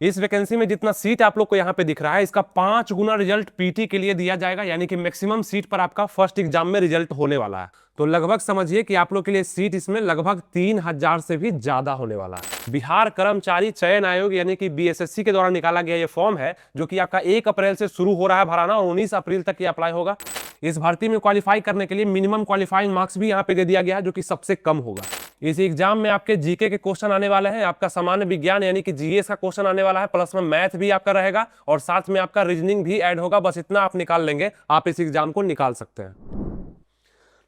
इस वैकेंसी में जितना सीट आप लोग को यहाँ पे दिख रहा है, इसका 5 गुना रिजल्ट पीटी के लिए दिया जाएगा, यानी कि मैक्सिमम सीट पर आपका फर्स्ट एग्जाम में रिजल्ट होने वाला है। तो लगभग समझिए कि आप लोग के लिए सीट इसमें लगभग 3000 से भी ज्यादा होने वाला है। बिहार कर्मचारी चयन आयोग यानी कि बीएसएससी के द्वारा निकाला गया ये फॉर्म है, जो कि आपका 1 अप्रैल से शुरू हो रहा है भराना और 19 अप्रैल तक ये अप्लाई होगा। इस भर्ती में क्वालिफाई करने के लिए मिनिमम क्वालिफाइंग मार्क्स भी यहाँ पे दे दिया गया है, जो कि सबसे कम होगा। इस एग्जाम में आपके जीके के क्वेश्चन आने वाले हैं, आपका सामान्य विज्ञान यानी कि जीएस का क्वेश्चन आने वाला है, प्लस में मैथ भी आपका रहेगा और साथ में आपका रीजनिंग भी ऐड होगा। बस इतना आप निकाल लेंगे, आप इस एग्जाम को निकाल सकते हैं।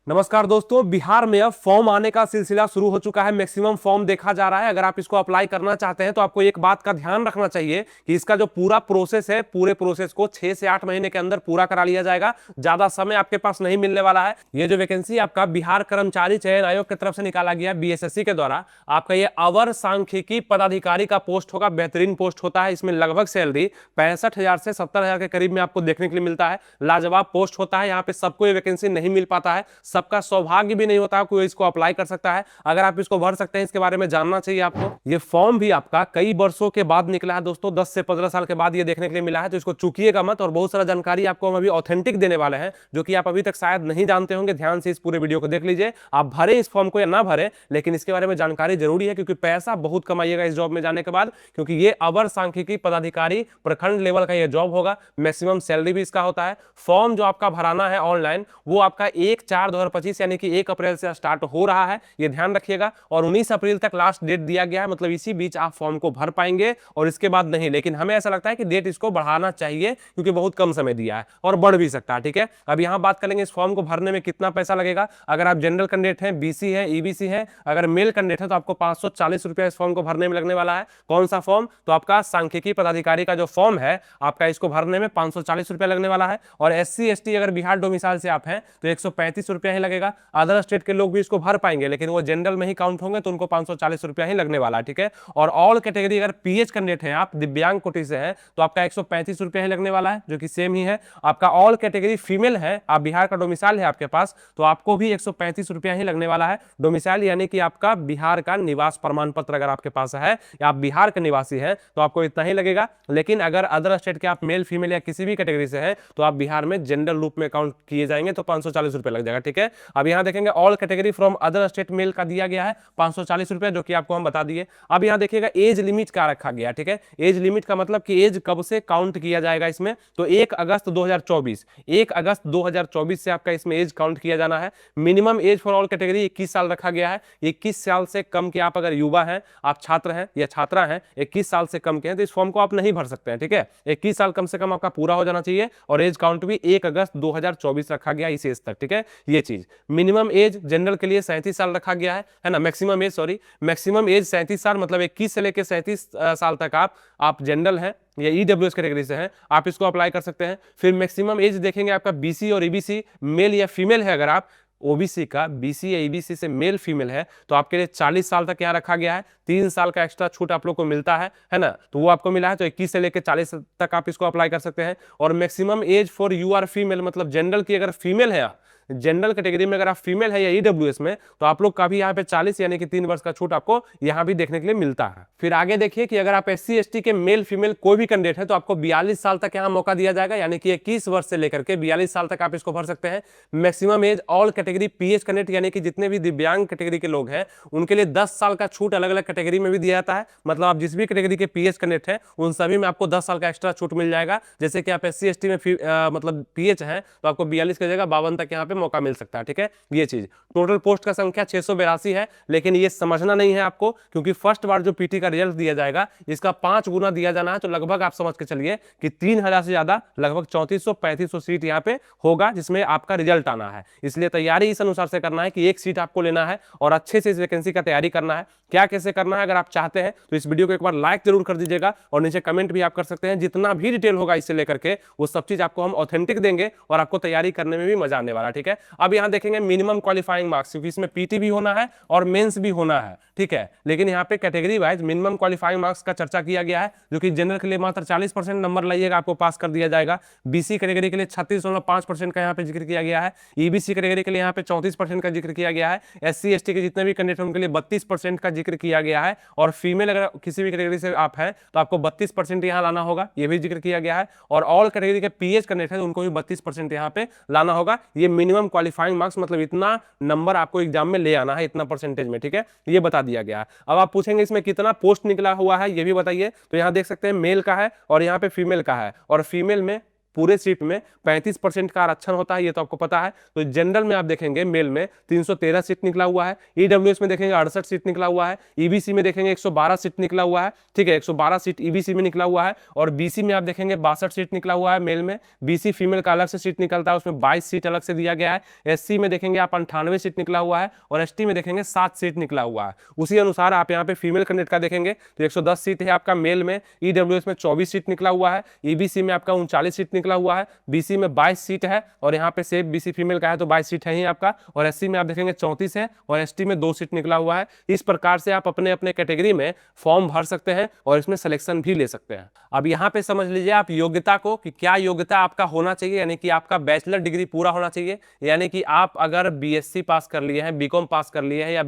नमस्कार दोस्तों, बिहार में अब फॉर्म आने का सिलसिला शुरू हो चुका है। मैक्सिमम फॉर्म देखा जा रहा है। अगर आप इसको अप्लाई करना चाहते हैं तो आपको एक बात का ध्यान रखना चाहिए कि इसका जो पूरा प्रोसेस है, पूरे प्रोसेस को 6 से 8 महीने के अंदर पूरा करा लिया जाएगा। ज्यादा समय आपके पास नहीं मिलने वाला है। ये जो वैकेंसी आपका बिहार कर्मचारी चयन आयोग की तरफ से निकाला गया बीएसएससी के द्वारा, आपका ये अवर सांख्यिकी पदाधिकारी का पोस्ट होगा। बेहतरीन पोस्ट होता है। इसमें लगभग सैलरी 65,000 से 70,000 के करीब में आपको देखने के लिए मिलता है। लाजवाब पोस्ट होता है। यहाँ पे सबको ये वैकेंसी नहीं मिल पाता है, सबका सौभाग्य भी नहीं होता कोई इसको अप्लाई कर सकता है। अगर आप इसको भर सकते हैं, इसके बारे में जानना चाहिए आपको। ये फॉर्म भी आपका कई वर्षों के बाद निकला है दोस्तों, 10 से 15 साल के बाद ये देखने के लिए मिला है, तो इसको चूकिएगा मत। और बहुत सारा जानकारी आपको हम अभी ऑथेंटिक देने वाले हैं, जो कि आप अभी तक शायद नहीं जानते होंगे। ध्यान से इस पूरे वीडियो को देख लीजिए। आप भरे इस फॉर्म को या ना भरे, लेकिन इसके बारे में जानकारी जरूरी है, क्योंकि पैसा बहुत कमाइएगा इस जॉब में जाने के बाद, क्योंकि ये अवर सांख्यिकी पदाधिकारी प्रखंड लेवल का ये जॉब होगा। मैक्सिमम सैलरी भी इसका होता है। फॉर्म जो आपका भराना है ऑनलाइन, वो आपका 1/4/2025 यानी कि 1 अप्रैल से स्टार्ट हो रहा है, ये ध्यान रखिएगा। और 19 अप्रैल तक लास्ट डेट दिया गया है, मतलब इसी बीच आप फॉर्म को भर पाएंगे और इसके बाद नहीं। लेकिन हमें ऐसा लगता है कि डेट इसको बढ़ाना चाहिए, क्योंकि बहुत कम समय दिया है और बढ़ भी सकता है। ठीक है, अब यहां बात करेंगे इस फॉर्म को भरने में कितना पैसा लगेगा। अगर आप जनरल कैंडिडेट हैं, बीसी है, ईबीसी है, अगर मेल कैंडिडेट है, तो आपको 540 रुपया इस फॉर्म को भरने में लगने वाला है। कौन सा फॉर्म? तो आपका सांख्यिकी पदाधिकारी का जो फॉर्म है, आपका इसको भरने में 540 रुपया लगने वाला है। और एससी एसटी अगर बिहार डोमिसाइल से आप हैं तो 135 रुपया ही लगेगा। अदर स्टेट के लोग भी इसको भर पाएंगे, लेकिन वो जनरल में ही काउंट होंगे, तो उनको 540 रुपया ही लगने वाला है। ठीक है, और ऑल कैटेगरी अगर पीएच कैंडिडेट हैं, आप दिव्यांग कोटि से हैं, तो आपका 135 रुपया ही लगने वाला है, जो कि सेम ही है। आपका ऑल कैटेगरी फीमेल है, आप बिहार का डोमिसाइल है आपके पास, तो आपको भी 135 रुपया ही लगने वाला है। डोमिसाइल यानी कि आपका बिहार का निवास प्रमाण पत्र अगर आपके पास है, या आप बिहार के निवासी हैं, तो आपको इतना ही लगेगा। लेकिन अगर अदर स्टेट के आप मेल फीमेल या किसी भी कैटेगरी से हैं, तो आप बिहार में जनरल रूप में काउंट किए जाएंगे, तो 540 रुपया लग जाएगा। ठीक है, अब यहां देखेंगे all category from other state male का दिया गया है 540 रुपया, जो कि आपको हम बता दिए। अब यहां देखिएगा एज लिमिट क्या रखा गया। ठीक है, एज लिमिट का मतलब कि एज कब से काउंट किया जाएगा इसमें, तो 1 अगस्त 2024, 1 अगस्त 2024 से आपका इसमें एज काउंट किया जाना है। Minimum age for all category 21 साल रखा गया है। 21 साल से कम के आप अगर युवा हैं, आप छात्र हैं या छात्रा हैं, 21 साल से कम के हैं, तो इस फॉर्म को आप नहीं भर सकते हैं। ठीक है, 21 साल कम से कम आपका पूरा हो जाना चाहिए और एज काउंट भी 1 अगस्त 2024 रखा गया इस एज तक। ठीक है, ये चीज। मिनिमम एज जनरल के लिए 37 साल रखा गया है ना। Maximum age, sorry, maximum age 37 साल, मतलब 21 से लेकर 37 साल तक आप जनरल हैं या ईडब्ल्यूएस कैटेगरी से हैं, आप इसको अप्लाई कर सकते हैं। फिर मैक्सिमम एज देखेंगे आपका बीसी और ईबीसी, मेल या फीमेल है, अगर आप ओबीसी का बीसी या ईबीसी से मेल फीमेल है, तो आपके लिए 40 साल तक यहाँ रखा गया है। 3 साल का एक्स्ट्रा छूट आप लोग को मिलता है ना, तो वो आपको मिला है। तो 21 से लेकर 40 तक आप इसको अप्लाई कर सकते हैं। और maximum age for U R female, मतलब जनरल की अगर फीमेल है, जनरल कैटेगरी में अगर आप फीमेल है या ईडब्ल्यूएस में, तो आप लोग का भी यहाँ पे 40 यानी कि 3 वर्ष का छूट आपको यहाँ भी देखने के लिए मिलता है। फिर आगे देखिए कि अगर आप एससी एसटी के मेल फीमेल कोई भी कैंडिडेट है, तो आपको 42 साल तक यहाँ मौका दिया जाएगा, यानी कि 21 वर्ष से लेकर के 42 साल तक आप इसको भर सकते हैं। Maximum age all category pH candidate, यानी कि जितने भी दिव्यांग कैटेगरी के लोग हैं, उनके लिए 10 साल का छूट अलग अलग कैटेगरी में भी दिया जाता है। मतलब आप जिस भी कैटेगरी के पीएच कैंडिडेट हैं, उन सभी में आपको 10 साल का एक्स्ट्रा छूट मिल जाएगा। जैसे कि आप एससी एसटी में मतलब पीएच है, तो आपको 42 की जगह 52 तक यहाँ पे मौका मिल सकता है। ठीक है, ये चीज। टोटल पोस्ट का संख्या 682 है, लेकिन ये समझना नहीं है आपको, क्योंकि फर्स्ट बार जो पीटी का रिजल्ट दिया जाएगा, इसका 5 गुना दिया जाना है। तो लगभग आप समझ के चलिए कि 3000 से ज्यादा, लगभग 3400-3500 सीट यहाँ पे होगा, जिसमें आपका रिजल्ट आना है। इसलिए तैयारी इस अनुसार से करना है कि एक सीट आपको लेना है और अच्छे से इस वैकेंसी का तैयारी करना है। क्या कैसे करना है, अगर आप चाहते हैं तो इस वीडियो को एक बार लाइक जरूर कर दीजिएगा और नीचे कमेंट भी आप कर सकते हैं। जितना भी डिटेल होगा इससे लेकर के, वो सब चीज आपको हम ऑथेंटिक देंगे और आपको तैयारी करने में भी मजा आने वाला है। ठीक है। ठीक है। अब यहाँ देखेंगे मिनिमम क्वालिफाइंग मार्क्स, क्योंकि इसमें पीटी भी होना है और मेंस भी होना है, ठीक है। लेकिन यहाँ पे category wise minimum qualifying marks का चर्चा किया गया है, जो कि जनरल के लिए मात्र 40% नंबर लाइएगा आपको पास कर दिया जाएगा। बीसी कैटेगरी के लिए 36.5% का यहाँ पे जिक्र किया गया है। ईबीसी कैटेगरी के लिए यहाँ पे 34% का जिक्र किया गया है। एससी एसटी के जितने भी कैंडिडेट हैं उनके लिए 32% का जिक्र किया गया है। और फीमेल अगर किसी भी कैटेगरी से आप हैं तो आपको 32% यहाँ लाना होगा, ये भी जिक्र किया गया है। और ऑल कैटेगरी के पीएच कैंडिडेट हैं उनको भी 32% यहाँ पे लाना होगा। ये मिनिमम क्वालिफाइंग मार्क्स मतलब इतना नंबर आपको एग्जाम में ले आना है, इतना परसेंटेज में, ठीक है, ये बता दिया गया है। अब आप पूछेंगे इसमें कितना पोस्ट निकला हुआ है ये भी बताइए, तो यहाँ देख सकते हैं मेल का है और यहाँ पे फीमेल का है। और फीमेल में पूरे सीट में 35% का आरक्षण होता है, ये तो आपको पता है। तो जनरल में आप देखेंगे मेल में 313 सीट निकला हुआ है, ईडब्ल्यूएस में देखेंगे 68 सीट निकला हुआ है, ईबीसी में देखेंगे 112 सीट निकला हुआ है, ठीक है, 112 सीट ईबीसी में निकला हुआ है। और बीसी में आप देखेंगे 62 सीट निकला हुआ है मेल में। बीसी फीमेल का अलग से सीट निकलता है, उसमें 22 सीट अलग से दिया गया है। एससी में देखेंगे आप 98 सीट निकला हुआ है और एसटी में देखेंगे 7 सीट निकला हुआ है। उसी अनुसार आप यहाँ पे फीमेल कैंडिडेट का देखेंगे तो 110 सीट है आपका मेल में, ईडब्ल्यूएस में 24 सीट निकला हुआ है, ईबीसी में आपका 39 सीट निकला हुआ है, बीसी में 22 सीट है और यहाँ पे सेफ बीसी फीमेल का है तो 22 सीट है ही आपका। और एससी में आप देखेंगे 34 है और एसटी में 2 सीट निकला हुआ है। इस प्रकार से आप अपने अपने कैटेगरी में फॉर्म भर सकते हैं और इसमें सिलेक्शन भी ले सकते हैं। अब यहाँ पे समझ लीजिए आप योग्यता को कि क्या योग्यता आपका होना चाहिए, यानी कि आपका बैचलर डिग्री पूरा होना चाहिए, यानी कि आप अगर बीएससी पास कर लिए हैं, बीकॉम पास कर लिए हैं या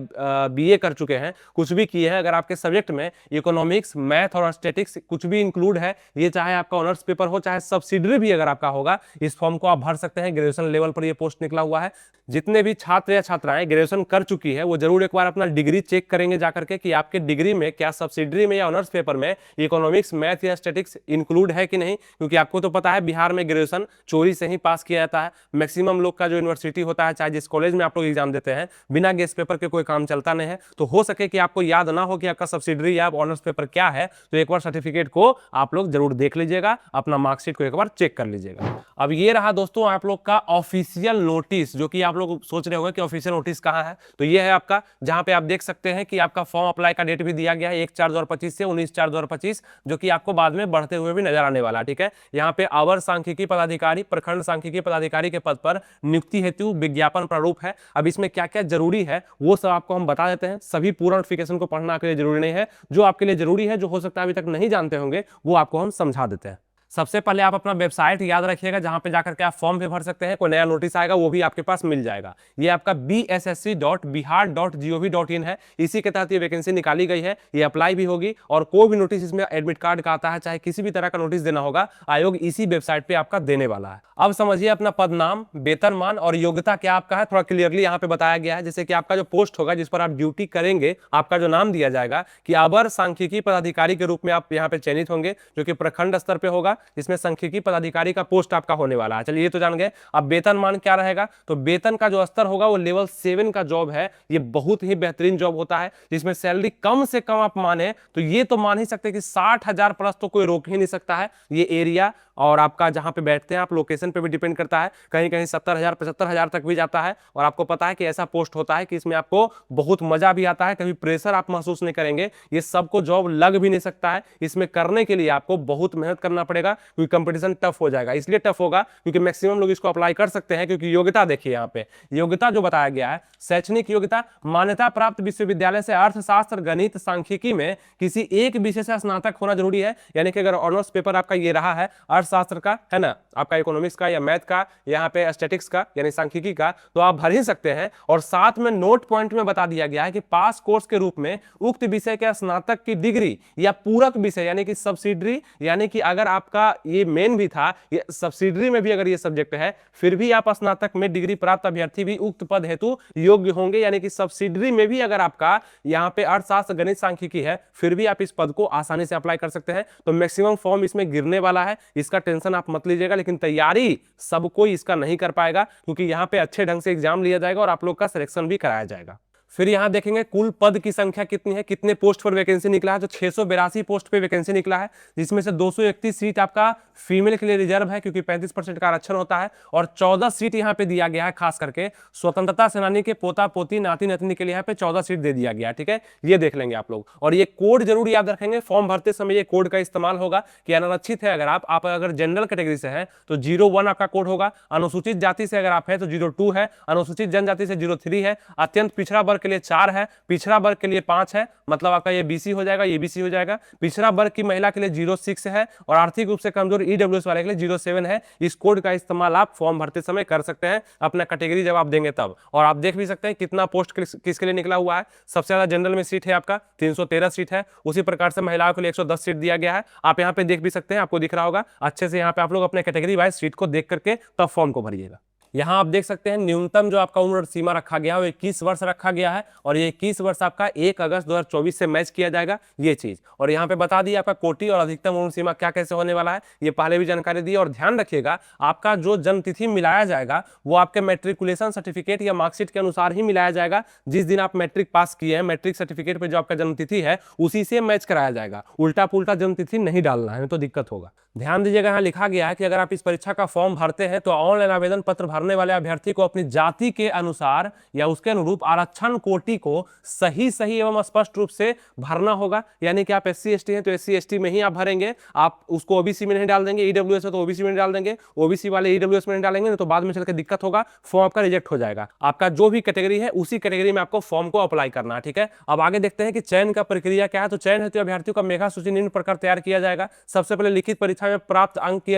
बीए कर चुके हैं, कुछ भी किए हैं, अगर आपके सब्जेक्ट में इकोनॉमिक्स, मैथ और स्टैटिक्स कुछ भी इंक्लूड है, ये चाहे आपका ऑनर्स पेपर हो चाहे सब्सिडरी भी अगर आपका होगा, इस फॉर्म को आप भर सकते हैं। ग्रेजुएशन लेवल पर ये पोस्ट निकला हुआ है। जितने भी छात्र या छात्राएं ग्रेजुएशन कर चुकी है वो जरूर एक बार अपना डिग्री चेक करेंगे जाकर के कि आपके डिग्री में क्या सब्सिडरी में या ऑनर्स पेपर में इकोनॉमिक्स, मैथ या स्टैटिक्स इंक्लूड है कि नहीं। क्योंकि आपको तो पता है बिहार में ग्रेजुएशन चोरी से ही पास किया जाता है। मैक्सिमम लोग का जो यूनिवर्सिटी होता है, चाहे जिस कॉलेज में आप लोग एग्जाम देते हैं, बिना गेस्ट पेपर के कोई काम चलता नहीं है। तो हो सके कि आपको याद ना हो कि आपका सब्सिडरी या ऑनर्स पेपर क्या है, तो एक बार सर्टिफिकेट को आप लोग जरूर देख लीजिएगा, अपना मार्कशीट को एक बार चेक कर लीजिएगा। अब ये रहा दोस्तों आप लोग का ऑफिशियल नोटिस, जो कि आप लोग सोच रहे होंगे कि ऑफिशियल नोटिस कहाँ है, तो ये है आपका, जहां पे आप देख सकते हैं कि आपका फॉर्म अप्लाई का डेट भी दिया गया है 1/4/2025 से 19/4/2025, जो कि आपको बाद में बढ़ते हुए भी नजर आने वाला है, ठीक है। यहाँ पे अवर सांख्यिकी पदाधिकारी, प्रखंड सांख्यिकी पदाधिकारी के पद पर नियुक्ति हेतु विज्ञापन प्रारूप है। अब इसमें क्या क्या जरूरी है वो सब आपको हम बता देते हैं। सभी पूर्ण नोटिफिकेशन को पढ़ना आपके लिए जरूरी नहीं है, जो आपके लिए जरूरी है, जो हो सकता है अभी तक नहीं जानते होंगे, वो आपको हम समझा देते हैं। सबसे पहले आप अपना वेबसाइट याद रखिएगा, जहां पे जाकर के आप फॉर्म भी भर सकते हैं। कोई नया नोटिस आएगा वो भी आपके पास मिल जाएगा। ये आपका bssc.bihar.gov.in है, इसी के तहत ये वैकेंसी निकाली गई है। ये अप्लाई भी होगी और कोई भी नोटिस इसमें एडमिट कार्ड का आता है, चाहे किसी भी तरह का नोटिस देना होगा, आयोग इसी वेबसाइट पे आपका देने वाला है। अब समझिए अपना पद नाम, वेतनमान और योग्यता क्या आपका है, थोड़ा क्लियरली यहाँ पे बताया गया है। जैसे कि आपका जो पोस्ट होगा जिस पर आप ड्यूटी करेंगे, आपका जो नाम दिया जाएगा कि अवर सांख्यिकी पदाधिकारी के रूप में आप यहाँ पे चयनित होंगे, जो कि प्रखंड स्तर पे होगा, जिसमें सांख्यिकी पदाधिकारी का पोस्ट आपका होने वाला है। चलिए ये तो जान गए। अब वेतनमान क्या रहेगा, तो वेतन का जो स्तर होगा वो लेवल 7 का जॉब है। ये बहुत ही बेहतरीन जॉब होता है, जिसमें सैलरी कम से कम आप माने तो ये तो मान ही सकते कि 60,000 प्लस तो कोई रोक ही नहीं सकता है। ये एरिया और आपका जहां पे बैठते हैं आप, लोकेशन पे भी डिपेंड करता है। कहीं कहीं 70,000 75,000 तक भी जाता है। और आपको पता है कि ऐसा पोस्ट होता है कि इसमें आपको बहुत मजा भी आता है, कभी प्रेशर आप महसूस नहीं करेंगे। ये सबको जॉब लग भी नहीं सकता है। इसमें करने के लिए आपको बहुत मेहनत करना पड़ेगा, क्योंकि कंपटीशन टफ हो जाएगा। इसलिए टफ होगा क्योंकि मैक्सिमम लोग इसको अप्लाई कर सकते हैं। क्योंकि योग्यता देखिए, यहाँ पे योग्यता जो बताया गया है, शैक्षणिक योग्यता, मान्यता प्राप्त विश्वविद्यालय से अर्थशास्त्र, गणित, सांख्यिकी में किसी एक विषय से स्नातक होना जरूरी है। यानी कि अगर ऑनर्स पेपर आपका ये रहा है अर्थशास्त्र का, है ना, आपका इकोनॉमिक्स का या मैथ का, यहाँ पे स्टैटिक्स का यानी सांख्यिकी का, तो आप भर ही सकते हैं। और साथ में नोट पॉइंट में बता दिया गया है कि पास कोर्स के रूप में उक्त विषय के स्नातक की डिग्री या पूरक विषय यानी कि सब्सिडरी, यानी कि अगर आपका ये मेन भी था, ये सब्सिडरी में भी अगर ये सब्जेक्ट है, फिर भी आप स्नातक में डिग्री प्राप्त अभ्यर्थी भी उक्त पद हेतु योग्य होंगे। यानी कि सब्सिडरी में भी अगर आपका यहाँ पे अर्थशास्त्र, गणित, सांख्यिकी है, फिर भी आप इस पद को आसानी से अप्लाई कर सकते हैं। तो मैक्सिमम फॉर्म इसमें गिरने वाला है, इसका टेंशन आप मत लीजिएगा। लेकिन तैयारी सब कोई इसका नहीं कर पाएगा, क्योंकि यहाँ पे अच्छे ढंग से एग्जाम लिया जाएगा और आप लोग का सिलेक्शन भी कराया जाएगा। फिर यहाँ देखेंगे कुल पद की संख्या कितनी है, कितने पोस्ट पर वैकेंसी निकला है। तो 682 पोस्ट पे वैकेंसी निकला है, जिसमें से 231 सीट आपका फीमेल के लिए रिजर्व है क्योंकि 35% का आरक्षण होता है, और 14 सीट यहाँ पे दिया गया है खास करके स्वतंत्रता सेनानी के पोता पोती नाती नतनी के लिए यहाँ पे 14 सीट दे दिया गया है। ठीक है, ये देख लेंगे आप लोग। और ये कोड जरूर याद रखेंगे, फॉर्म भरते समय ये कोड का इस्तेमाल होगा कि अनारक्षित है अगर आप अगर जनरल कैटेगरी से हैं तो 01 आपका कोड होगा, अनुसूचित जाति से अगर आप है तो 02 है, अनुसूचित जनजाति से 03 है, अत्यंत पिछड़ा वर्ग के लिए 4 है, पिछड़ा वर्ग के लिए 5 है, मतलब आपका ये बीसी हो जाएगा, ये बीसी हो जाएगा, पिछड़ा वर्ग की महिला के लिए 06 है, और आर्थिक रूप से कमजोर ईडब्ल्यूएस वाले के लिए 07 है। इस कोड का इस्तेमाल आप फॉर्म भरते समय कर सकते हैं अपना कैटेगरी जब आप देंगे तब। और आप देख भी सकते हैं कितना पोस्ट किसके लिए निकला हुआ है। सबसे ज्यादा जनरल में सीट है आपका 313 सीट है, उसी प्रकार से महिलाओं के लिए 110 सीट दिया गया है। आप यहाँ पे देख भी सकते हैं, आपको दिख रहा होगा अच्छे से। यहाँ पे आप लोग अपने कैटेगरी वाइज सीट को देख करके तब फॉर्म को भरिएगा। यहाँ आप देख सकते हैं न्यूनतम जो आपका उम्र सीमा रखा गया है वो 21 वर्ष रखा गया है, और ये 21 वर्ष आपका 1 अगस्त 2024 से मैच किया जाएगा ये चीज। और यहाँ पे बता दी आपका कोटि और अधिकतम उम्र सीमा क्या कैसे होने वाला है, ये पहले भी जानकारी दी। और ध्यान रखिएगा आपका जो जन्म तिथि मिलाया जाएगा वो आपके मैट्रिकुलेशन सर्टिफिकेट या मार्कशीट के अनुसार ही मिलाया जाएगा। जिस दिन आप मैट्रिक पास किए हैं, मैट्रिक सर्टिफिकेट पर जो आपका जन्म तिथि है उसी से मैच कराया जाएगा। उल्टा पुल्टा जन्म तिथि नहीं डालना है, तो दिक्कत होगा। ध्यान दीजिएगा, यहाँ लिखा गया है कि अगर आप इस परीक्षा का फॉर्म भरते हैं तो ऑनलाइन आवेदन पत्र भरने वाले अभ्यर्थी को अपनी जाति के अनुसार या उसके अनुरूप आरक्षण कोटि को सही एवं स्पष्ट रूप से भरना होगा। यानी कि आप SC ST हैं तो SC ST में ही आप भरेंगे, आप उसको OBC में नहीं डाल देंगे। EWS है तो OBC में नहीं डाल देंगे, OBC वाले EWS में नहीं डालेंगे, नहीं तो बाद में चलकर दिक्कत होगा, फॉर्म आपका रिजेक्ट हो जाएगा। आपका जो भी कैटेगरी है उसी कैटेगरी में आपको फॉर्म को अप्लाई करना है। ठीक है, अब आगे देखते हैं कि चयन का प्रक्रिया क्या है। तो चयन हेतु अभ्यर्थियों का मेधा सूची निम्न प्रकार तैयार किया जाएगा। सबसे पहले लिखित परीक्षा में प्राप्त अंक की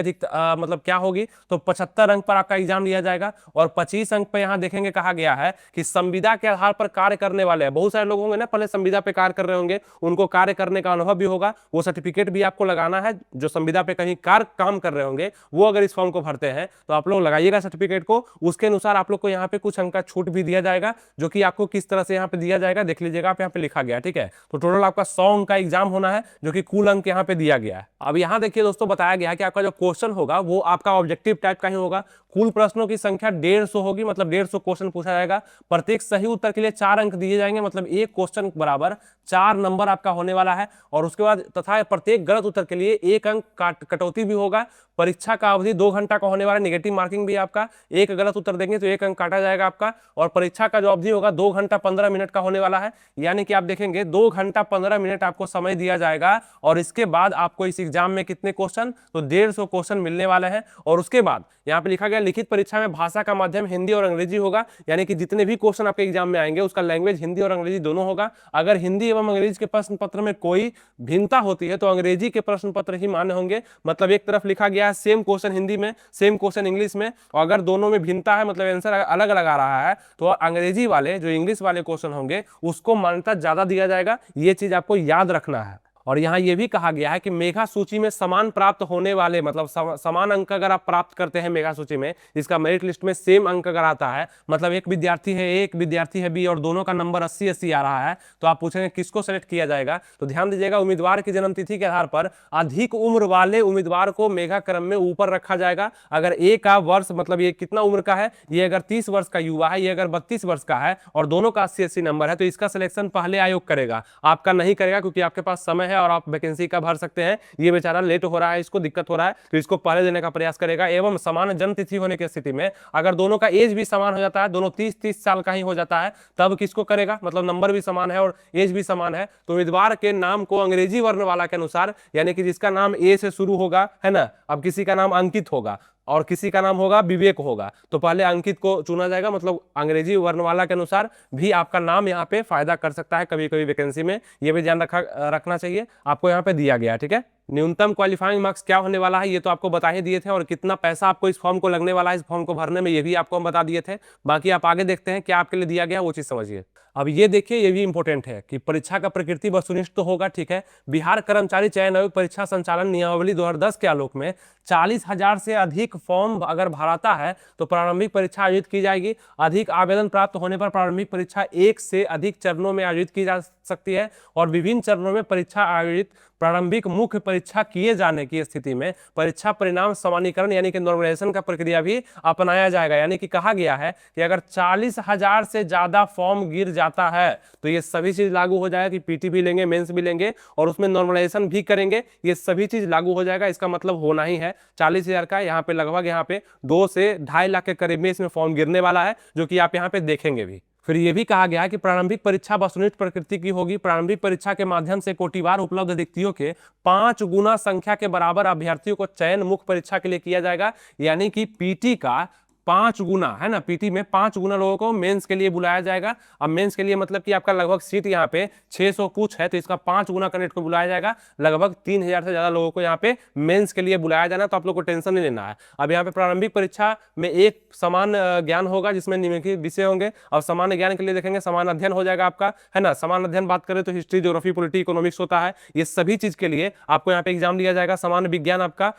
मतलब क्या होगी, तो 75 अंक पर आपका एग्जाम लिया जाएगा, और 25 अंक पे यहाँ देखेंगे कहा गया है कि संविदा के आधार पर कार्य करने वाले, बहुत सारे लोग होंगे ना पहले संविदा पे कार्य कर रहे होंगे, उनको कार्य करने का अनुभव भी होगा, वो सर्टिफिकेट भी आपको लगाना है। जो संविदा पे कहीं कार्य काम कर रहे होंगे वो अगर इस फॉर्म को भरते हैं तो आप लोग लगाइएगा सर्टिफिकेट को। उसके अनुसार आप लोग को यहाँ पे कुछ अंक का छूट भी दिया जाएगा, जो कि आपको किस तरह से यहाँ पे दिया जाएगा देख लीजिएगा, आप यहाँ पे लिखा गया। ठीक है, तो टोटल आपका 100 अंक का एग्जाम होना है, जो कि कुल अंक यहाँ पे दिया गया है। अब यहाँ देखिए दोस्तों, बताया गया है कि आपका जो क्वेश्चन होगा वो आपका ऑब्जेक्टिव टाइप का ही होगा। कुल प्रश्नों की संख्या 150 होगी, मतलब 150 क्वेश्चन पूछा जाएगा। प्रत्येक सही उत्तर के लिए 4 अंक दिए जाएंगे, मतलब एक क्वेश्चन बराबर 4 नंबर आपका होने वाला है। और उसके बाद तथा प्रत्येक गलत उत्तर के लिए 1 अंक कटौती भी होगा। परीक्षा का अवधि 2 घंटा का होने वाला है, नेगेटिव मार्किंग भी आपका, एक गलत उत्तर देंगे तो 1 अंक काटा जाएगा आपका। और परीक्षा का जो अवधि होगा 2 घंटा 15 मिनट का होने वाला है, यानी कि आप देखेंगे 2 घंटा 15 मिनट आपको समय दिया जाएगा। और इसके बाद आपको इस एग्जाम में कितने क्वेश्चन, तो 150 क्वेश्चन मिलने वाले हैं। और उसके बाद यहाँ पे लिखा गया लिखित परीक्षा में भाषा का माध्यम हिंदी और अंग्रेजी होगा, यानी कि जितने भी क्वेश्चन आपके एग्जाम में आएंगे उसका लैंग्वेज हिंदी और अंग्रेजी दोनों होगा। अगर हिंदी एवं अंग्रेजी के प्रश्न पत्र में कोई भिन्नता होती है तो अंग्रेजी के प्रश्न पत्र ही मान्य होंगे। मतलब एक तरफ लिखा गया है सेम क्वेश्चन हिंदी में, सेम क्वेश्चन इंग्लिश में, और अगर दोनों में भिन्नता है मतलब आंसर अलग अलग आ रहा है तो अंग्रेजी वाले जो इंग्लिश वाले क्वेश्चन होंगे उसको मान्यता ज्यादा दिया जाएगा। ये चीज आपको याद रखना है। और यहाँ ये भी कहा गया है कि मेधा सूची में समान प्राप्त होने वाले, मतलब समान अंक अगर आप प्राप्त करते हैं मेधा सूची में, इसका मेरिट लिस्ट में सेम अंक अगर आता है, मतलब एक विद्यार्थी है A एक विद्यार्थी है B और दोनों का नंबर 80-80 आ रहा है, तो आप पूछेंगे किसको सेलेक्ट किया जाएगा। तो ध्यान दीजिएगा, उम्मीदवार की जन्मतिथि के आधार पर अधिक उम्र वाले उम्मीदवार को मेधा क्रम में ऊपर रखा जाएगा। अगर A का वर्ष, मतलब ये कितना उम्र का है, ये अगर 30 वर्ष का युवा है, ये अगर 32 वर्ष का है और दोनों का 80-80 नंबर है, तो इसका सिलेक्शन पहले आयोग करेगा, आपका नहीं करेगा, क्योंकि आपके पास समय है और आप वैकेंसी का भर सकते हैं। ये बेचारा लेट हो रहा है, इसको दिक्कत हो रहा है, तो इसको पहले देने का प्रयास करेगा। एवं समान जन्म तिथि होने की स्थिति में अगर दोनों का एज भी समान हो जाता है, दोनों 30-30 साल का ही हो जाता है, तब किसको करेगा, मतलब नंबर भी समान है और एज भी समान है, तो उम्मीदवार के नाम को अंग्रेजी वर्णमाला के अनुसार, यानी कि जिसका नाम ए से शुरू होगा, है ना, अब किसी का नाम अंकित होगा और किसी का नाम होगा विवेक होगा, तो पहले अंकित को चुना जाएगा। मतलब अंग्रेजी वर्णमाला के अनुसार भी आपका नाम यहाँ पे फायदा कर सकता है कभी कभी वैकेंसी में, ये भी ध्यान रखना चाहिए, आपको यहाँ पे दिया गया। ठीक है, न्यूनतम क्वालिफाइंग मार्क्स क्या होने वाला है ये तो आपको बता ही दिए थे, और कितना पैसा आपको इस फॉर्म को लगने वाला है इस फॉर्म को भरने में, ये भी आपको हम बता दिए थे। बाकी आप आगे देखते हैं क्या आपके लिए दिया गया वो चीज समझिए। अब ये देखिए, ये भी इंपॉर्टेंट है कि परीक्षा का प्रकृति वस्तुनिष्ठ तो होगा। ठीक है, बिहार कर्मचारी चयन आयोग परीक्षा संचालन नियमावली 2010 के आलोक में 40,000 से अधिक फॉर्म अगर भराता है तो प्रारंभिक परीक्षा आयोजित की जाएगी। अधिक आवेदन प्राप्त होने पर प्रारंभिक परीक्षा 1 से अधिक चरणों में आयोजित की जा सकती है, और विभिन्न चरणों में परीक्षा आयोजित प्रारंभिक मुख्य परीक्षा किए जाने की स्थिति में परीक्षा परिणाम सामान्यीकरण यानी कि नॉर्मलाइजेशन का प्रक्रिया भी अपनाया जाएगा। यानी कि कहा गया है कि अगर 40,000 से ज्यादा फॉर्म गिर जाता है तो ये सभी चीज लागू हो जाएगा कि पीटी भी लेंगे, मेंस भी लेंगे और उसमें नॉर्मलाइजेशन भी करेंगे। ये सभी चीज लागू हो जाएगा। इसका मतलब होना ही है 40,000 का यहाँ पे लगभग यहाँ पे 2 से 2.5 लाख के करीब में इसमें फॉर्म गिरने वाला है, जो कि आप यहाँ पे देखेंगे भी। फिर यह भी कहा गया है कि प्रारंभिक परीक्षा वस्तुनिष्ठ प्रकृति की होगी। प्रारंभिक परीक्षा के माध्यम से कोटिवार उपलब्ध रिक्तियों के 5 गुना संख्या के बराबर अभ्यर्थियों को चयन मुख्य परीक्षा के लिए किया जाएगा। यानी कि पीटी का 5 गुना है ना, पीटी में 5 गुना लोगों को मेंस के लिए बुलाया जाएगा। अब मेंस के लिए मतलब कि आपका लगभग सीट यहाँ पे 600 कुछ है, तो इसका 5 गुना कैंडिडेट को बुलाया जाएगा। लगभग 3,000 से ज्यादा लोगों को यहाँ पे मेंस के लिए बुलाया जाना, तो आप लोग को टेंशन नहीं लेना है। अब यहाँ पे प्रारंभिक परीक्षा में एक समान ज्ञान होगा जिसमें निम्नलिखित विषय होंगे। और सामान्य ज्ञान के लिए देखेंगे समान अध्ययन हो जाएगा आपका, है ना। समान अध्ययन बात करें तो हिस्ट्री, ज्योग्राफी, पॉलिटी, इकोनॉमिक्स होता है। ये सभी चीज के लिए आपको यहाँ पे एग्जाम दिया जाएगा। सामान्य विज्ञान आपका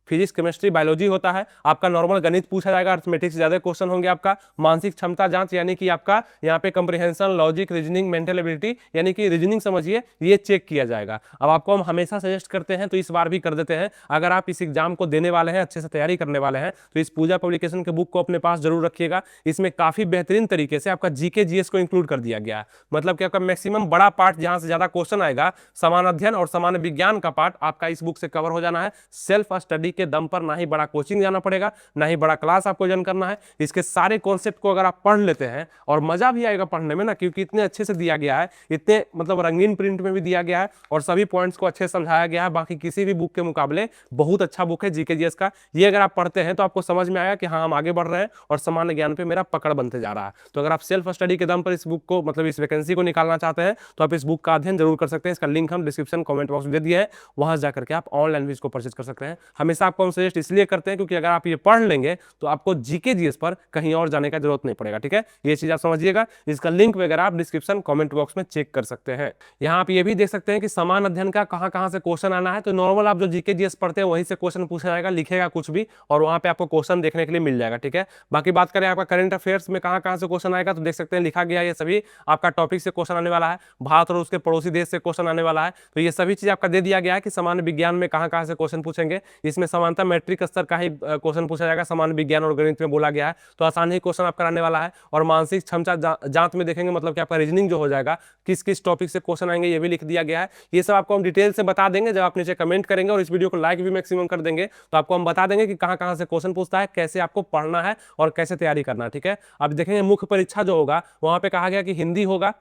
फिजिक्स, केमिस्ट्री, बायोलॉजी होता है। आपका नॉर्मल गणित पूछा जाएगा, अर्थमेटिक से ज्यादा क्वेश्चन होंगे। आपका मानसिक क्षमता जांच यानी कि आपका यहाँ पे comprehension, logic, reasoning, mental ability यानी कि रीजनिंग समझिए, ये चेक किया जाएगा। अब आपको हम हमेशा सजेस्ट करते हैं तो इस बार भी कर देते हैं, अगर आप इस एग्जाम को देने वाले हैं, अच्छे से तैयारी करने वाले हैं, तो इस पूजा पब्लिकेशन के बुक को अपने पास जरूर रखिएगा। इसमें काफी बेहतरीन तरीके से आपका जीके जीएस को इंक्लूड कर दिया गया है। मतलब कि आपका मैक्सिमम बड़ा पार्ट जहां से ज्यादा क्वेश्चन आएगा, समान अध्ययन और सामान्य विज्ञान का पार्ट आपका इस बुक से कवर हो जाना है। सेल्फ स्टडी के दम पर, ना ही बड़ा कोचिंग जाना पड़ेगा, ना ही बड़ा क्लास आपको ज्वाइन करना है। इसके सारे कॉन्सेप्ट को अगर आप पढ़ लेते हैं, और मजा भी आएगा पढ़ने में ना, क्योंकि इतने अच्छे से दिया गया है, इतने मतलब रंगीन प्रिंट में भी दिया गया है और सभी पॉइंट्स को अच्छे से समझाया गया है। बाकी किसी भी बुक के मुकाबले बहुत अच्छा बुक है जीके जीएस का। ये अगर आप पढ़ते हैं तो आपको समझ में आएगा कि हाँ, हम आगे बढ़ रहे हैं और सामान्य ज्ञान पे मेरा पकड़ बनते जा रहा है। तो अगर आप सेल्फ स्टडी के दम पर इस बुक को, मतलब इस वैकेंसी को निकालना चाहते हैं, तो आप इस बुक का अध्ययन जरूर कर सकते हैं। इसका लिंक हम डिस्क्रिप्शन कमेंट बॉक्स में दे दिए हैं, वहां जाकर के आप ऑनलाइन भी इसको परचेज कर सकते हैं। हमेशा आपको हम सजेस्ट इसलिए करते हैं क्योंकि अगर आप ये पढ़ लेंगे तो आपको जीके जीएस पर कहीं और जाने का जरूरत नहीं पड़ेगा। ठीक है, ये चीज आप समझिएगा। इसका लिंक वगैरह आप डिस्क्रिप्शन कमेंट बॉक्स में चेक कर सकते हैं। यहाँ आप ये भी देख सकते हैं कि समान अध्ययन का कहां से क्वेश्चन आना है। तो नॉर्मल आप जो जीके जीएस पढ़ते हैं वहीं से क्वेश्चन पूछा जाएगा, लिखेगा कुछ भी, और वहां पे आपको क्वेश्चन देखने के लिए मिल जाएगा। ठीक है, बाकी बात करें आपका करंट अफेयर्स में कहां से क्वेश्चन आएगा, तो देख सकते हैं लिखा गया है, ये सभी आपका टॉपिक से क्वेश्चन आने वाला है। भारत और उसके पड़ोसी देश से क्वेश्चन आने वाला है। तो ये सभी चीज आपका दे दिया गया है कि सामान्य विज्ञान में कहां से क्वेश्चन पूछेंगे। इसमें समानता मैट्रिक स्तर का ही क्वेश्चन पूछा जाएगा, सामान्य विज्ञान और गणित में बोला गया है, तो आसान ही क्वेश्चन आप कराने वाला है। और मानसिक क्षमता जांच में देखेंगे, मतलब कि आपका रीजनिंग जो हो जाएगा, किस किस टॉपिक से क्वेश्चन आएंगे ये भी लिख दिया गया है। ये सब आपको हम डिटेल से बता देंगे जब आप नीचे कमेंट करेंगे, और इस वीडियो को लाइक भी मैक्सिमम कर देंगे, तो आपको हम बता देंगे कि कहां से क्वेश्चन पूछता है, कैसे आपको पढ़ना है और कैसे तैयारी करना है। ठीक है, अब देखेंगे मुख्य परीक्षा जो होगा वहां पे कहा गया कि हिंदी होगा,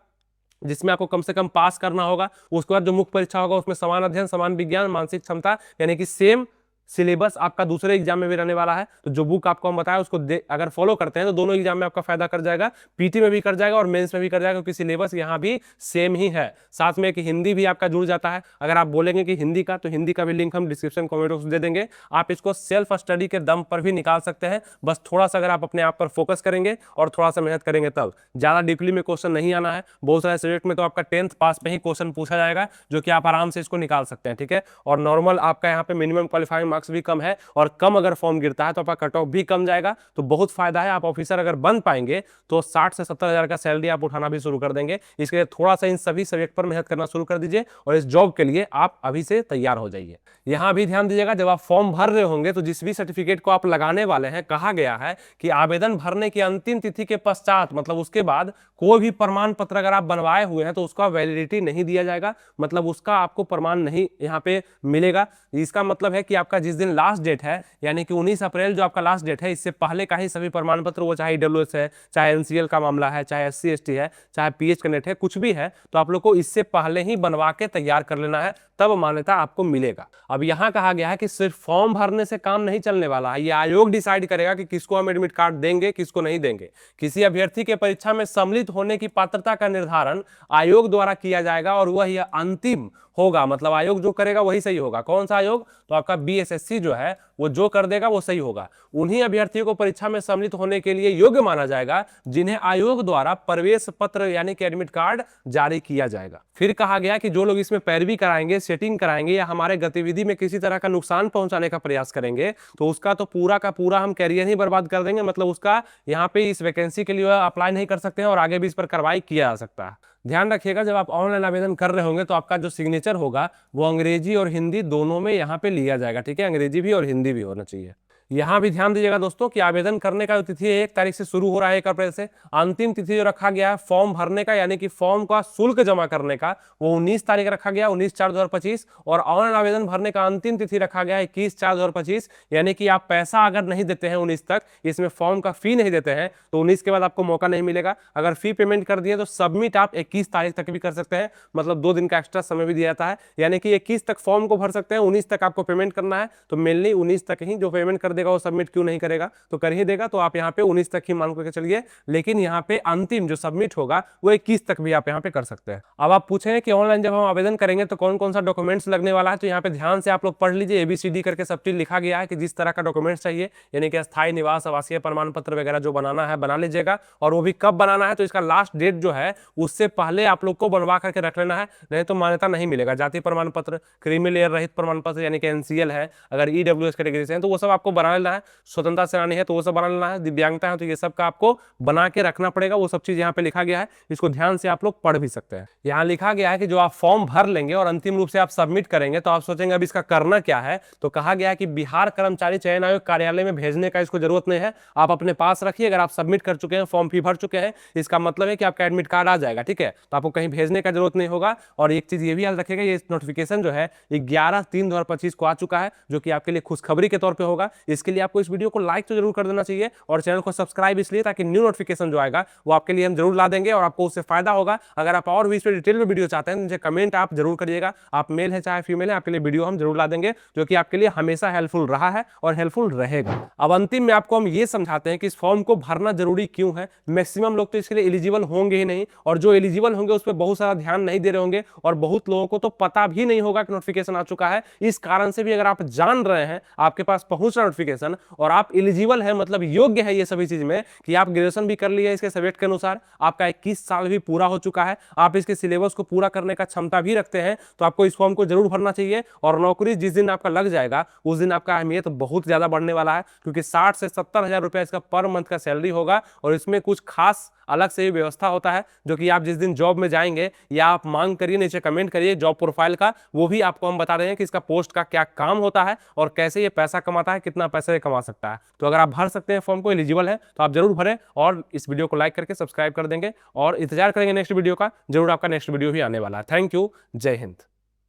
जिसमें आपको कम से कम पास करना होगा। उसके बाद जो मुख्य परीक्षा होगा उसमें समान अध्ययन, समान विज्ञान, मानसिक क्षमता यानी कि सेम सिलेबस आपका दूसरे एग्जाम में भी रहने वाला है। तो जो बुक आपको हम बताया उसको अगर फॉलो करते हैं तो दोनों एग्जाम में आपका फायदा कर जाएगा, पीटी में भी कर जाएगा और मेंस में भी कर जाएगा, क्योंकि सिलेबस यहाँ भी सेम ही है। साथ में कि हिंदी भी आपका जुड़ जाता है। अगर आप बोलेंगे कि हिंदी का, तो हिंदी का भी लिंक हम डिस्क्रिप्शन कमेंट बॉक्स में दे देंगे। आप इसको सेल्फ स्टडी के दम पर भी निकाल सकते हैं, बस थोड़ा सा अगर आप अपने आप पर फोकस करेंगे और थोड़ा सा मेहनत करेंगे तब। ज्यादा डीपली में क्वेश्चन नहीं आना है। बहुत सारे सब्जेक्ट में तो आपका 10th पास पे ही क्वेश्चन पूछा जाएगा, जो कि आप आराम से इसको निकाल सकते हैं। ठीक है, और नॉर्मल आपका यहाँ पे मिनिमम क्वालिफाइंग मार्क्स भी कम है, और कम अगर फॉर्म गिरता है तो आपका कट ऑफ भी कम जाएगा। तो बहुत फायदा है। आप ऑफिसर अगर बन पाएंगे तो 60 से 70 हजार का सैलरी आप उठाना भी शुरू कर देंगे। इसके लिए थोड़ा सा इन सभी सब्जेक्ट पर मेहनत करना शुरू कर दीजिए, और इस जॉब के लिए आप अभी से तैयार हो जाइए। यहां भी ध्यान दीजिएगा, जब आप फॉर्म भर रहे होंगे तो जिस भी सर्टिफिकेट को आप लगाने वाले हैं, कहा गया है कि आवेदन भरने की अंतिम तिथि के पश्चात, मतलब उसके बाद कोई भी प्रमाण पत्र अगर आप बनवाए हुए हैं तो उसका वैलिडिटी नहीं दिया जाएगा, मतलब उसका आपको प्रमाण नहीं यहाँ पे मिलेगा। इसका मतलब है कि आपका जिस दिन लास्ट डेट है, यानी कि 19 अप्रैल जो आपका लास्ट डेट है, इससे पहले का ही सभी प्रमाण पत्र, वो चाहे ईडब्ल्यूएस है, चाहे एनसीएल का मामला है, चाहे एससी एसटी है, चाहे पीएच कैडेट है, कुछ भी है, तो आप लोग को इससे पहले ही बनवा के तैयार कर लेना है, तब मान्यता आपको मिलेगा। अब यहाँ कहा गया है कि सिर्फ फॉर्म भरने से काम नहीं चलने वाला है। ये आयोग डिसाइड करेगा कि किसको हम एडमिट कार्ड देंगे, किसको नहीं देंगे। किसी अभ्यर्थी के परीक्षा में सम्मिलित होने की पात्रता का निर्धारण आयोग द्वारा किया जाएगा, और वह यह अंतिम होगा, मतलब आयोग जो करेगा वही सही होगा। कौन सा आयोग? तो आपका बीएसएससी जो है वो जो कर देगा वो सही होगा। उन्हीं अभ्यर्थियों को परीक्षा में सम्मिलित होने के लिए योग्य माना जाएगा जिन्हें आयोग द्वारा प्रवेश पत्र यानी कि एडमिट कार्ड जारी किया जाएगा। फिर कहा गया कि जो लोग इसमें पैरवी कराएंगे, सेटिंग कराएंगे, या हमारे गतिविधि में किसी तरह का नुकसान पहुंचाने का प्रयास करेंगे, तो उसका तो पूरा का पूरा हम कैरियर ही बर्बाद कर देंगे। मतलब उसका यहाँ पे इस वैकेंसी के लिए अप्लाई नहीं कर सकते हैं और आगे भी इस पर कार्रवाई किया जा सकता है। ध्यान रखिएगा जब आप ऑनलाइन आवेदन कर रहे होंगे तो आपका जो सिग्नेचर होगा वो अंग्रेजी और हिंदी दोनों में यहाँ पे लिया जाएगा, ठीक है, अंग्रेजी भी और हिंदी भी होना चाहिए। यहाँ भी ध्यान दीजिएगा दोस्तों कि आवेदन करने का जो तिथि है 1 तारीख से शुरू हो रहा है 1 अप्रैल से। अंतिम तिथि जो रखा गया है फॉर्म भरने का यानी कि फॉर्म का शुल्क जमा करने का वो 19 तारीख रखा गया 19/4/2025 और ऑनलाइन आवेदन भरने का अंतिम तिथि रखा गया है 21/4/2025। यानी कि आप पैसा अगर नहीं देते हैं 19 तक, इसमें फॉर्म का फी नहीं देते हैं तो 19 के बाद आपको मौका नहीं मिलेगा। अगर फी पेमेंट कर दिए तो सबमिट आप 21 तारीख तक भी कर सकते हैं, मतलब 2 दिन का एक्स्ट्रा समय भी दिया जाता है। यानी कि 21 तक फॉर्म को भर सकते हैं, 19 तक आपको पेमेंट करना है। तो मेनली 19 तक ही जो पेमेंट कर देगा वो सबमिट क्यों नहीं करेगा, तो कर ही देगा। तो आप यहाँ पे 19 तक ही मान करके चलिए, लेकिन यहाँ पे अंतिम जो सबमिट होगा वो 21 तक भी आप यहाँ पे कर सकते हैं। अब आप पूछेंगे कि ऑनलाइन जब हम आवेदन करेंगे तो कौन कौन सा डॉक्यूमेंट्स लगने वाला है, तो यहाँ पे ध्यान से आप लोग पढ़ लीजिए, ABCD करके सब चीज लिखा गया है कि जिस तरह का डॉक्यूमेंट्स चाहिए, यानी कि स्थायी निवास, आवासीय प्रमाण पत्र वगैरह जो बनाना है बना लीजिएगा। और वो भी कब बनाना है, तो इसका लास्ट डेट जो है उससे पहले आप लोग को बनवा करके रख लेना है, नहीं तो मान्यता नहीं मिलेगा। जाति प्रमाण पत्र, क्रीमी लेयर रहित प्रमाण पत्र यानी कि NCL है, अगर EWS कैटेगरी से है तो वो सब आपको बना लेना है। स्वतंत्रता सेनानी है तो वो सब बना लेना है, दिव्यांगता है तो ये सब का आपको बना के रखना पड़ेगा। वो सब चीज यहाँ पे लिखा गया है, इसको ध्यान से आप लोग पढ़ भी सकते हैं। यहाँ लिखा गया है कि जो आप फॉर्म भर लेंगे और अंतिम रूप से आप सबमिट करेंगे तो आप सोचेंगे अब इसका करना क्या है, तो कहा गया है कि बिहार कर्मचारी चयन आयोग कार्यालय में भेजने का इसको जरूरत नहीं है, आप अपने पास रखिए। अगर आप सबमिट कर चुके हैं, फॉर्म फी भर चुके हैं, इसका मतलब है कि आपका एडमिट कार्ड आ जाएगा, ठीक है, तो आपको कहीं भेजने का जरूरत नहीं होगा। और एक चीज ये भी याद रखिएगा, ये नोटिफिकेशन जो है 11/3/2025 को आ चुका है, जो कि आपके लिए खुशखबरी के तौर पे होगा। इसके लिए आपको इस वीडियो को लाइक तो जरूर कर देना चाहिए और चैनल को सब्सक्राइब इसलिए ताकि न्यू नोटिफिकेशन जो आएगा वो आपके लिए हम जरूर ला देंगे और आपको उससे फायदा होगा। अगर आप और भी इस पे डिटेल में वीडियो चाहते हैं नीचे कमेंट आप जरूर करिएगा, आप मेल है चाहे फीमेल है, आपके लिए वीडियो हम जरूर ला देंगे, जो कि आपके लिए हमेशा हेल्पफुल रहा है और हेल्पफुल रहेगा। अब अंतिम में आपको हम ये समझाते हैं कि इस फॉर्म को भरना जरूरी क्यों है। मैक्सिमम लोग तो इसके लिए एलिजिबल होंगे ही नहीं, और जो एलिजिबल होंगे उस पर बहुत सारा ध्यान नहीं दे रहे होंगे, और बहुत लोगों को तो पता भी नहीं होगा कि नोटिफिकेशन आ चुका है। इस कारण से भी अगर आप जान रहे हैं आपके पास पहुंच रहा नोटिफिकेशन और आप एलिजिबल है, मतलब योग्य है ये सभी चीज में, कि आप ग्रेजुएशन भी कर लिए इसके सब्जेक्ट के अनुसार, आपका 21 साल भी पूरा हो चुका है, आप इसके सिलेबस को पूरा करने का क्षमता भी रखते हैं, तो आपको इस फॉर्म को जरूर भरना चाहिए। और नौकरी जिस दिन आपका लग जाएगा उस दिन आपका अहमियत बहुत ज्यादा बढ़ने वाला है, क्योंकि 60 से 70 हजार रुपया इसका पर मंथ का सैलरी होगा। और इसमें कुछ खास अलग से ही व्यवस्था होता है, जो कि आप जिस दिन जॉब में जाएंगे या आप मांग करिए, नीचे कमेंट करिए जॉब प्रोफाइल का, वो भी आपको हम बता रहे हैं कि इसका पोस्ट का क्या काम होता है और कैसे ये पैसा कमाता है, कितना पैसा ये कमा सकता है। तो अगर आप भर सकते हैं फॉर्म को, एलिजिबल है, तो आप जरूर भरें और इस वीडियो को लाइक करके सब्सक्राइब कर देंगे और इंतजार करेंगे नेक्स्ट वीडियो का। जरूर आपका नेक्स्ट वीडियो भी आने वाला है। थैंक यू, जय हिंद।